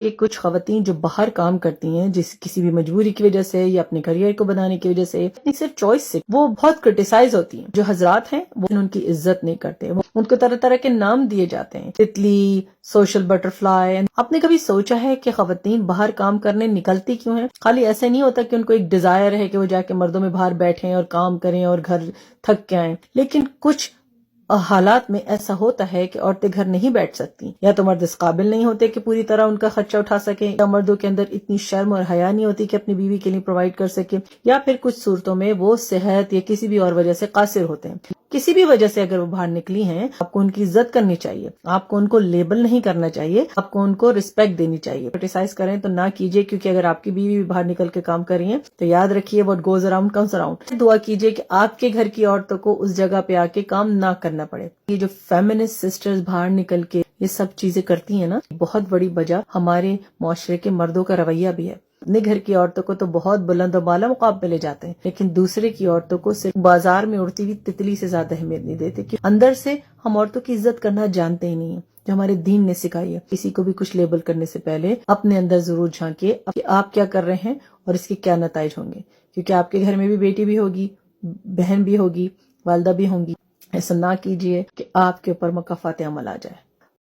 کہ کچھ خواتین جو باہر کام کرتی ہیں جس کسی بھی مجبوری کی وجہ سے یا اپنے کریئر کو بنانے کی وجہ سے اپنی صرف چوائس سے وہ بہت کرٹیسائز ہوتی ہیں. جو حضرات ہیں وہ ان کی عزت نہیں کرتے, وہ ان کو طرح طرح کے نام دیے جاتے ہیں, تتلی, سوشل بٹر فلائی. آپ نے کبھی سوچا ہے کہ خواتین باہر کام کرنے نکلتی کیوں ہیں؟ خالی ایسا نہیں ہوتا کہ ان کو ایک ڈیزائر ہے کہ وہ جا کے مردوں میں باہر بیٹھیں اور کام کریں اور گھر تھک کے آئیں, لیکن کچھ حالات میں ایسا ہوتا ہے کہ عورتیں گھر نہیں بیٹھ سکتی, یا تو مرد اس قابل نہیں ہوتے کہ پوری طرح ان کا خرچہ اٹھا سکیں, یا مردوں کے اندر اتنی شرم اور حیا نہیں ہوتی کہ اپنی بیوی کے لیے پرووائڈ کر سکے, یا پھر کچھ صورتوں میں وہ صحت یا کسی بھی اور وجہ سے قاصر ہوتے ہیں. کسی بھی وجہ سے اگر وہ باہر نکلی ہیں, آپ کو ان کی عزت کرنی چاہیے, آپ کو ان کو لیبل نہیں کرنا چاہیے, آپ کو ان کو رسپیکٹ دینی چاہیے. کرٹیسائز کریں تو نہ کیجیے, کیونکہ اگر آپ کی بیوی بھی باہر نکل کے کام کر رہی ہیں تو یاد رکھیے what goes around comes around. دعا کیجیے کہ آپ کے گھر کی عورتوں کو اس جگہ پہ آ کے کام نہ کرنا پڑے. یہ جو فیمنسٹ سسٹرز باہر نکل کے یہ سب چیزیں کرتی ہیں نا, بہت بڑی وجہ ہمارے معاشرے کے مردوں کا رویہ بھی ہے. اپنے گھر کی عورتوں کو تو بہت بلند و بالا مقام پہ لے جاتے ہیں, لیکن دوسرے کی عورتوں کو صرف بازار میں اڑتی ہوئی تتلی سے زیادہ اہمیت نہیں دیتے, کہ اندر سے ہم عورتوں کی عزت کرنا جانتے ہی نہیں ہیں, جو ہمارے دین نے سکھائی ہے. کسی کو بھی کچھ لیبل کرنے سے پہلے اپنے اندر ضرور جھانکیے کہ آپ کیا کر رہے ہیں اور اس کے کیا نتائج ہوں گے, کیونکہ آپ کے گھر میں بھی بیٹی بھی ہوگی, بہن بھی ہوگی, والدہ بھی ہوں گی. ایسا نہ کیجیے کہ آپ کے اوپر مکافات عمل آ جائے.